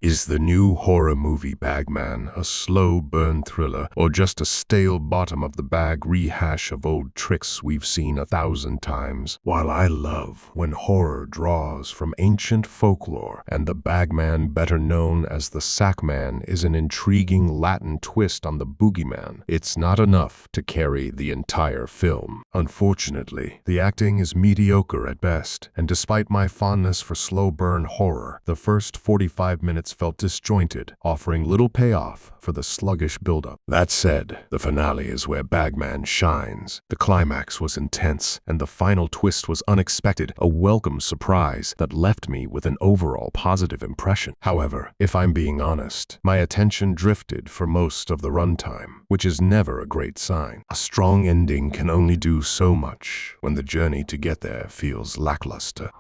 Is the new horror movie Bagman a slow burn thriller or just a stale bottom of the bag rehash of old tricks we've seen 1,000 times? While I love when horror draws from ancient folklore and the Bagman, better known as the Sackman, is an intriguing Latin twist on the boogeyman, it's not enough to carry the entire film. Unfortunately, the acting is mediocre at best, and despite my fondness for slow burn horror, the first 45 minutes felt disjointed, offering little payoff for the sluggish buildup. That said, the finale is where Bagman shines. The climax was intense, and the final twist was unexpected, a welcome surprise that left me with an overall positive impression. However, if I'm being honest, my attention drifted for most of the runtime, which is never a great sign. A strong ending can only do so much when the journey to get there feels lackluster.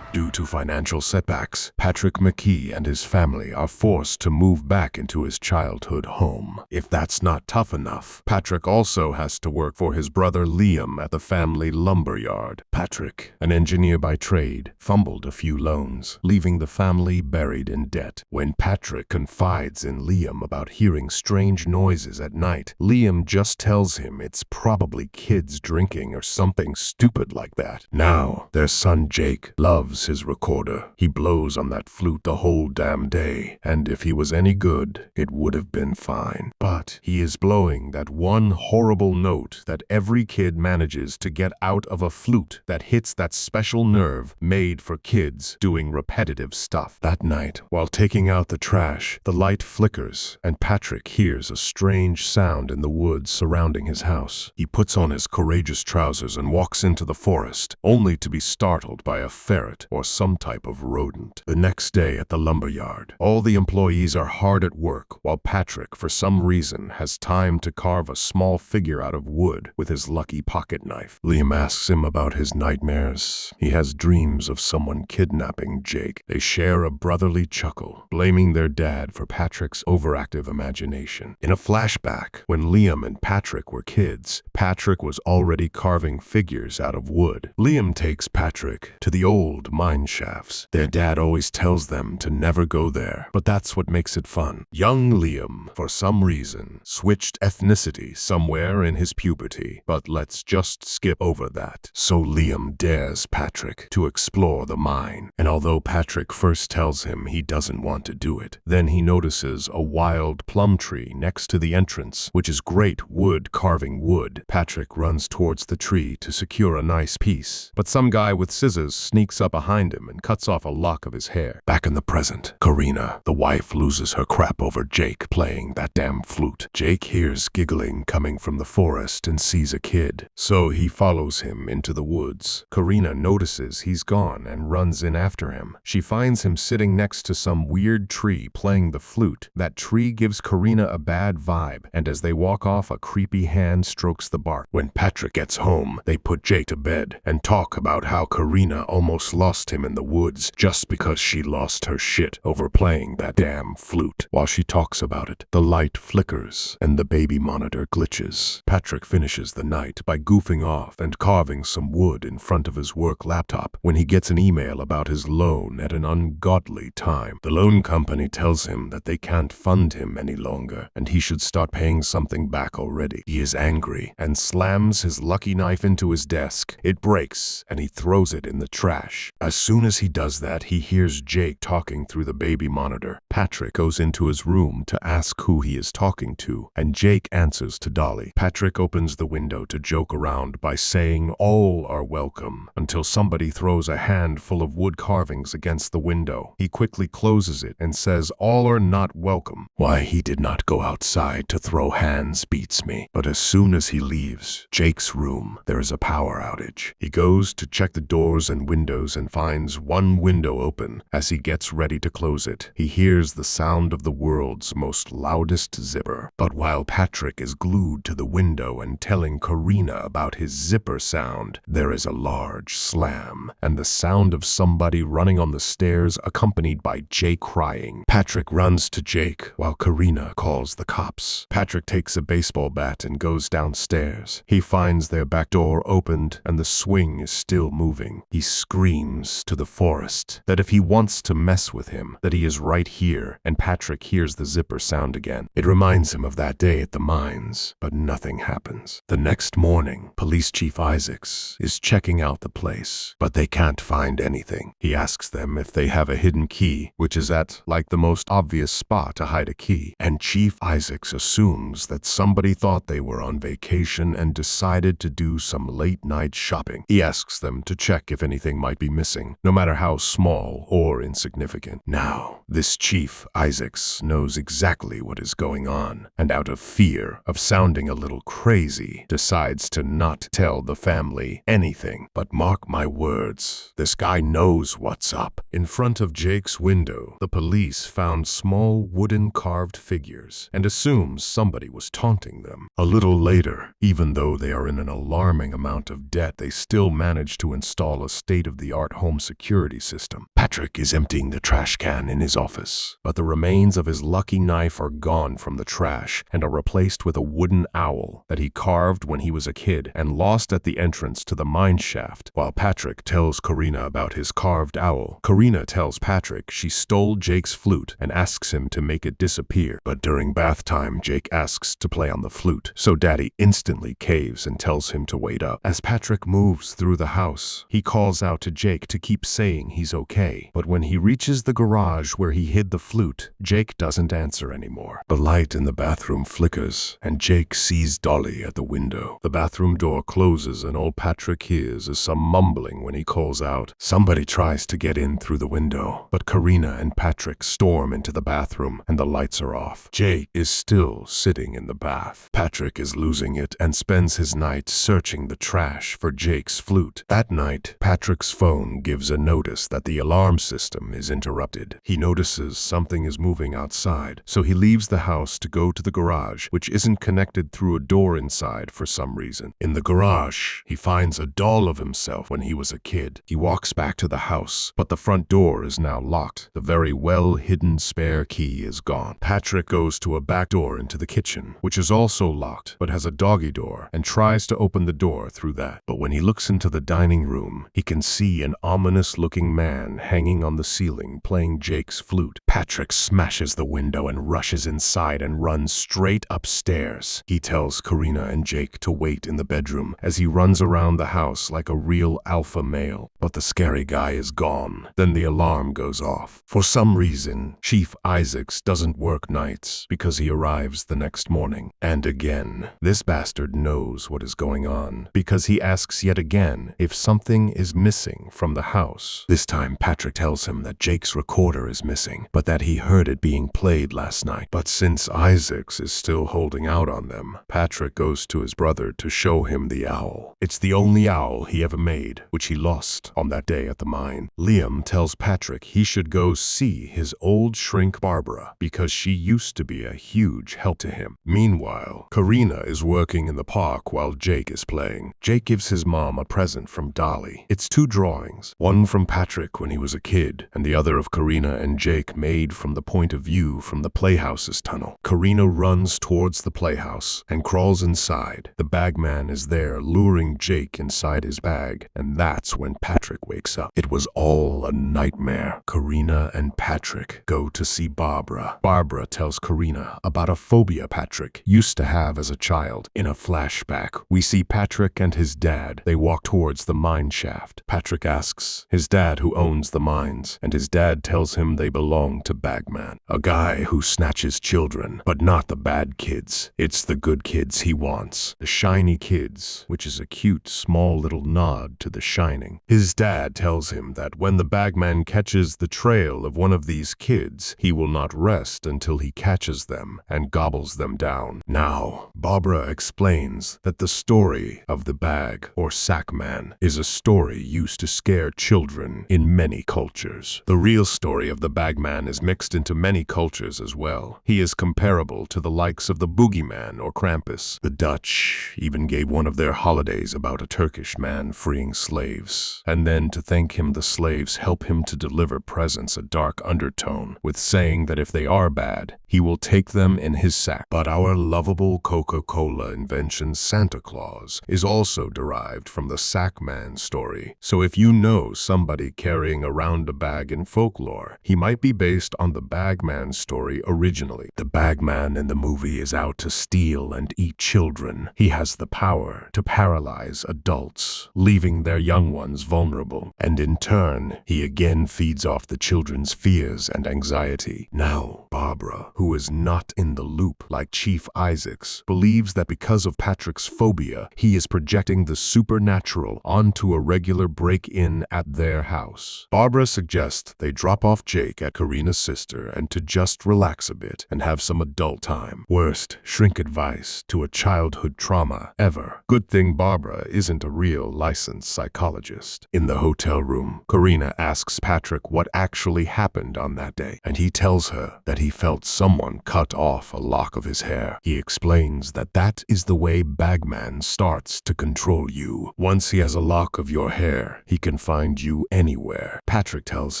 Due to financial setbacks, Patrick McKee and his family are forced to move back into his childhood home. If that's not tough enough, Patrick also has to work for his brother Liam at the family lumber yard. Patrick, an engineer by trade, fumbled a few loans, leaving the family buried in debt. When Patrick confides in Liam about hearing strange noises at night, Liam just tells him it's probably kids drinking or something stupid like that. Now, their son Jake loves his recorder. He blows on that flute the whole damn day, and if he was any good, it would have been fine. But he is blowing that one horrible note that every kid manages to get out of a flute that hits that special nerve made for kids doing repetitive stuff. That night, while taking out the trash, the light flickers, and Patrick hears a strange sound in the woods surrounding his house. He puts on his courageous trousers and walks into the forest, only to be startled by a ferret or some type of rodent. The next day at the lumberyard, all the employees are hard at work, while Patrick, for some reason, has time to carve a small figure out of wood with his lucky pocket knife. Liam asks him about his nightmares. He has dreams of someone kidnapping Jake. They share a brotherly chuckle, blaming their dad for Patrick's overactive imagination. In a flashback, when Liam and Patrick were kids, Patrick was already carving figures out of wood. Liam takes Patrick to the old mine shafts. Their dad always tells them to never go there, but that's what makes it fun. Young Liam, for some reason, switched ethnicity somewhere in his puberty, but let's just skip over that. So Liam dares Patrick to explore the mine, and although Patrick first tells him he doesn't want to do it, then he notices a wild plum tree next to the entrance, which is great wood carving wood. Patrick runs towards the tree to secure a nice piece, but some guy with scissors sneaks up behind him and cuts off a lock of his hair. Back in the present, Karina, the wife, loses her crap over Jake playing that damn flute. Jake hears giggling coming from the forest and sees a kid, so he follows him into the woods. Karina notices he's gone and runs in after him. She finds him sitting next to some weird tree playing the flute. That tree gives Karina a bad vibe, and as they walk off, a creepy hand strokes the bark. When Patrick gets home, they put Jake to bed and talk about how Karina almost lost him in the woods just because she lost her shit over playing that damn flute. While she talks about it, the light flickers and the baby monitor glitches. Patrick finishes the night by goofing off and carving some wood in front of his work laptop when he gets an email about his loan at an ungodly time. The loan company tells him that they can't fund him any longer and he should start paying something back already. He is angry and slams his lucky knife into his desk. It breaks and he throws it in the trash. As soon as he does that, he hears Jake talking through the baby monitor. Patrick goes into his room to ask who he is talking to, and Jake answers to Dolly. Patrick opens the window to joke around by saying all are welcome, until somebody throws a handful of wood carvings against the window. He quickly closes it and says all are not welcome. Why he did not go outside to throw hands beats me. But as soon as he leaves Jake's room, there is a power outage. He goes to check the doors and windows and finds one window open. As he gets ready to close it, he hears the sound of the world's most loudest zipper. But while Patrick is glued to the window and telling Karina about his zipper sound, there is a large slam and the sound of somebody running on the stairs accompanied by Jake crying. Patrick runs to Jake while Karina calls the cops. Patrick takes a baseball bat and goes downstairs. He finds their back door opened and the swing is still moving. He screams screams to the forest that if he wants to mess with him, that he is right here, and Patrick hears the zipper sound again. It reminds him of that day at the mines, but nothing happens. The next morning, Police Chief Isaacs is checking out the place, but they can't find anything. He asks them if they have a hidden key, which is at, like, the most obvious spot to hide a key, and Chief Isaacs assumes that somebody thought they were on vacation and decided to do some late-night shopping. He asks them to check if anything might be missing, no matter how small or insignificant. Now, this Chief Isaacs knows exactly what is going on, and out of fear of sounding a little crazy, decides to not tell the family anything. But mark my words, this guy knows what's up. In front of Jake's window, the police found small wooden carved figures and assumes somebody was taunting them. A little later, even though they are in an alarming amount of debt, they still manage to install a state-of-the-art home security system. Patrick is emptying the trash can in his office, but the remains of his lucky knife are gone from the trash and are replaced with a wooden owl that he carved when he was a kid and lost at the entrance to the mine shaft. While Patrick tells Karina about his carved owl, Karina tells Patrick she stole Jake's flute and asks him to make it disappear. But during bath time, Jake asks to play on the flute, so Daddy instantly caves and tells him to wait up. As Patrick moves through the house, he calls out to Jake to keep saying he's okay, but when he reaches the garage where he hid the flute, Jake doesn't answer anymore. The light in the bathroom flickers, and Jake sees Dolly at the window. The bathroom door closes, and all Patrick hears is some mumbling when he calls out. Somebody tries to get in through the window, but Karina and Patrick storm into the bathroom, and the lights are off. Jake is still sitting in the bath. Patrick is losing it and spends his night searching the trash for Jake's flute. That night, Patrick's phone gives a notice that the alarm system is interrupted. He notices something is moving outside, so he leaves the house to go to the garage, which isn't connected through a door inside for some reason. In the garage, he finds a doll of himself when he was a kid. He walks back to the house, but the front door is now locked. The very well-hidden spare key is gone. Patrick goes to a back door into the kitchen, which is also locked, but has a doggy door, and tries to open the door through that. But when he looks into the dining room, he can see an ominous-looking man hanging on the ceiling playing Jake's flute. Patrick smashes the window and rushes inside and runs straight upstairs. He tells Karina and Jake to wait in the bedroom as he runs around the house like a real alpha male. But the scary guy is gone. Then the alarm goes off. For some reason, Chief Isaacs doesn't work nights because he arrives the next morning. And again, this bastard knows what is going on because he asks yet again if something is missing from the house. This time, Patrick tells him that Jake's recorder is missing, but that he heard it being played last night. But since Isaacs is still holding out on them, Patrick goes to his brother to show him the owl. It's the only owl he ever made, which he lost on that day at the mine. Liam tells Patrick he should go see his old shrink Barbara because she used to be a huge help to him. Meanwhile, Karina is working in the park while Jake is playing. Jake gives his mom a present from Dolly. It's two drawings, one from Patrick when he was a kid, and the other of Karina and Jake made from the point of view from the Playhouse's tunnel. Karina runs towards the playhouse and crawls inside. The bagman is there luring Jake inside his bag, and that's when Patrick wakes up. It was all a nightmare. Karina and Patrick go to see Barbara. Barbara tells Karina about a phobia Patrick used to have as a child. In a flashback, we see Patrick and his dad. They walk towards the mine shaft. Patrick asks his dad who owns the mines, and his dad tells him they belong to Bagman, a guy who snatches children, but not the bad kids. It's the good kids he wants, the shiny kids, which is a cute, small little nod to The Shining. His dad tells him that when the Bagman catches the trail of one of these kids, he will not rest until he catches them and gobbles them down. Now, Barbara explains that the story of the bag, or sack man, is a story used to scare children in many cultures. The real story of the Bagman is mixed into many cultures as well. He is comparable to the likes of the boogeyman or Krampus. The Dutch even gave one of their holidays about a Turkish man freeing slaves, and then to thank him the slaves help him to deliver presents a dark undertone, with saying that if they are bad, he will take them in his sack. But our lovable Coca-Cola invention Santa Claus is also derived from the sack man story. So if you know know somebody carrying around a bag in folklore. He might be based on the Bagman story originally. The Bagman in the movie is out to steal and eat children. He has the power to paralyze adults, leaving their young ones vulnerable. And in turn, he again feeds off the children's fears and anxiety. Now, Barbara, who is not in the loop like Chief Isaacs, believes that because of Patrick's phobia, he is projecting the supernatural onto a regular break-in at their house. Barbara suggests they drop off Jake at Karina's sister and to just relax a bit and have some adult time. Worst shrink advice to a childhood trauma ever. Good thing Barbara isn't a real licensed psychologist. In the hotel room, Karina asks Patrick what actually happened on that day, and he tells her that he felt someone cut off a lock of his hair. He explains that that is the way Bagman starts to control you. Once he has a lock of your hair, he can find you anywhere. Patrick tells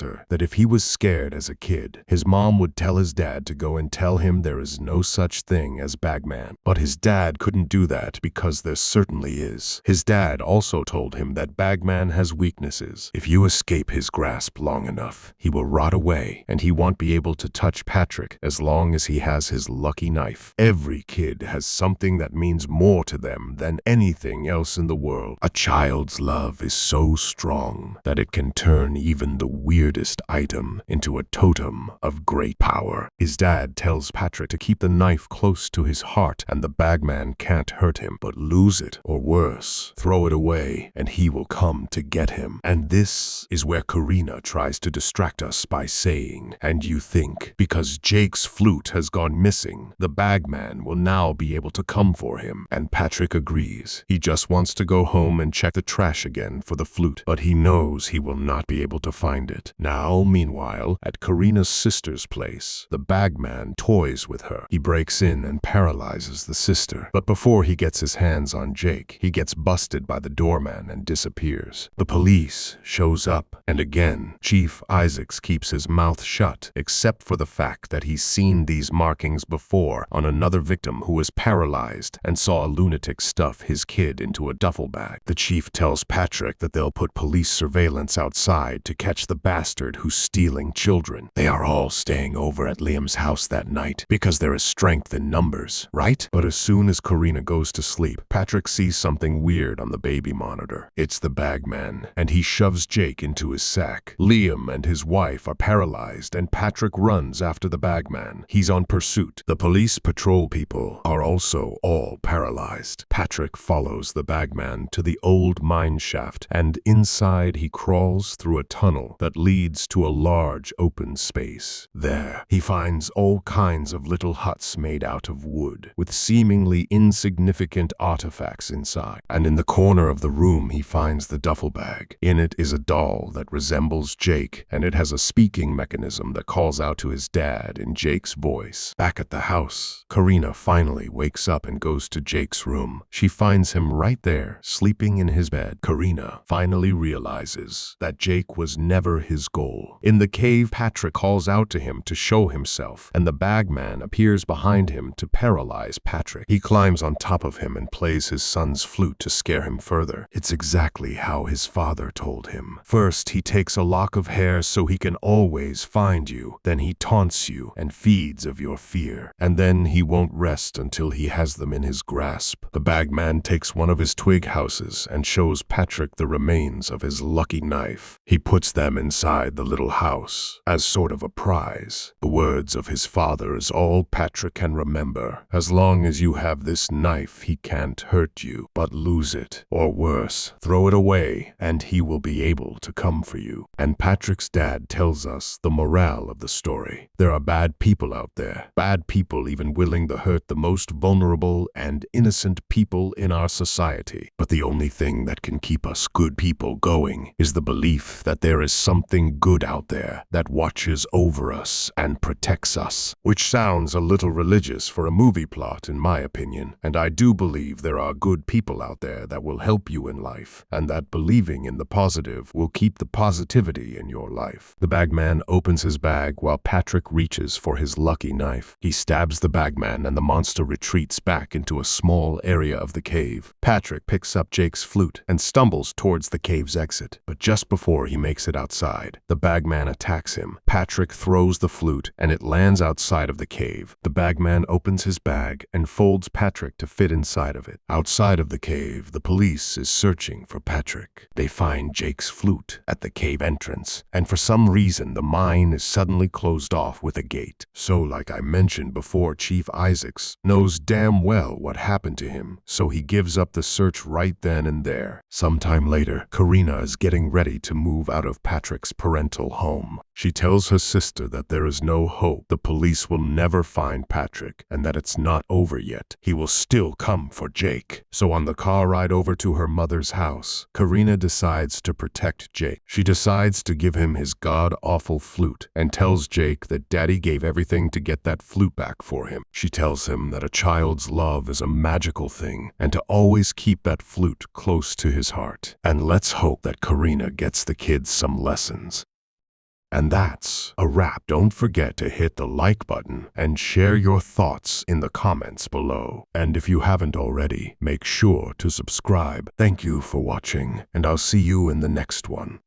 her that if he was scared as a kid, his mom would tell his dad to go and tell him there is no such thing as Bagman. But his dad couldn't do that because there certainly is. His dad also told him that Bagman has weaknesses. If you escape his grasp long enough, he will rot away, and he won't be able to touch Patrick as long as he has his lucky knife. Every kid has something that means more to them than anything else in the world. A child's love is so strong that it can turn even the weirdest item into a totem of great power. His dad tells Patrick to keep the knife close to his heart, and the Bagman can't hurt him, but lose it, or worse, throw it away, and he will come to get him. And this is where Karina tries to distract us by saying, and you think, because Jake's flute has gone missing, the Bagman will now be able to come for him. And Patrick agrees. He just wants to go home and check the trash again for the flute, but he knows he will not be able to find it. Now, meanwhile, at Karina's sister's place, the Bagman toys with her. He breaks in and paralyzes the sister, but before he gets his hands on Jake, he gets busted by the doorman and disappears. The police shows up, and again, Chief Isaacs keeps his mouth shut, except for the fact that he's seen these markings before on another victim who was paralyzed and saw a lunatic stuff his kid into a duffel bag. The chief tells Patrick that they'll put police surveillance outside to catch the bastard who's stealing children. They are all staying over at Liam's house that night because there is strength in numbers, right? But as soon as Karina goes to sleep, Patrick sees something weird on the baby monitor. It's the Bagman, and he shoves Jake into his sack. Liam and his wife are paralyzed, and Patrick runs after the Bagman. He's on pursuit. The police patrol people are also all paralyzed. Patrick follows the Bagman to the old mine shaft, and inside he crawls through a tunnel that leads to a large open space. There, he finds all kinds of little huts made out of wood, with seemingly insignificant artifacts inside. And in the corner of the room, he finds the duffel bag. In it is a doll that resembles Jake, and it has a speaking mechanism that calls out to his dad in Jake's voice. Back at the house, Karina finally wakes up and goes to Jake's room. She finds him right there, sleeping in his bed. Karina finally realizes that Jake was never his goal. In the cave, Patrick calls out to him to show himself, and the Bagman appears behind him to paralyze Patrick. He climbs on top of him and plays his son's flute to scare him further. It's exactly how his father told him. First, he takes a lock of hair so he can always find you. Then he taunts you and feeds of your fear. And then he won't rest until he has them in his grasp. The Bagman takes one of his twig houses and shows Patrick the remains of his lucky knife. He puts them inside the little house as sort of a prize. The words of his father is all Patrick can remember. As long as you have this knife, he can't hurt you, but lose it, or worse, throw it away, and he will be able to come for you. And Patrick's dad tells us the morale of the story. There are bad people out there, bad people even willing to hurt the most vulnerable and innocent people in our society. But the only thing that can keep us good people going is the belief that there is something good out there that watches over us and protects us. Which sounds a little religious for a movie plot, in my opinion, and I do believe there are good people out there that will help you in life, and that believing in the positive will keep the positivity in your life. The Bagman opens his bag while Patrick reaches for his lucky knife. He stabs the Bagman and the monster retreats back into a small area of the cave. Patrick picks up Jake's flute and stumbles towards the cave's exit. exit. But just before he makes it outside, the Bagman attacks him. Patrick throws the flute and it lands outside of the cave. The Bagman opens his bag and folds Patrick to fit inside of it. Outside of the cave, the police is searching for Patrick. They find Jake's flute at the cave entrance, and for some reason the mine is suddenly closed off with a gate. So like I mentioned before, Chief Isaacs knows damn well what happened to him, so he gives up the search right then and there. Sometime later, Karina is getting ready to move out of Patrick's parental home. She tells her sister that there is no hope. The police will never find Patrick and that it's not over yet. He will still come for Jake. So on the car ride over to her mother's house, Karina decides to protect Jake. She decides to give him his god-awful flute and tells Jake that Daddy gave everything to get that flute back for him. She tells him that a child's love is a magical thing and to always keep that flute close to his heart. And let's hope that Karina gets the kids some lessons. And that's a wrap. Don't forget to hit the like button and share your thoughts in the comments below. And if you haven't already, make sure to subscribe. Thank you for watching, and I'll see you in the next one.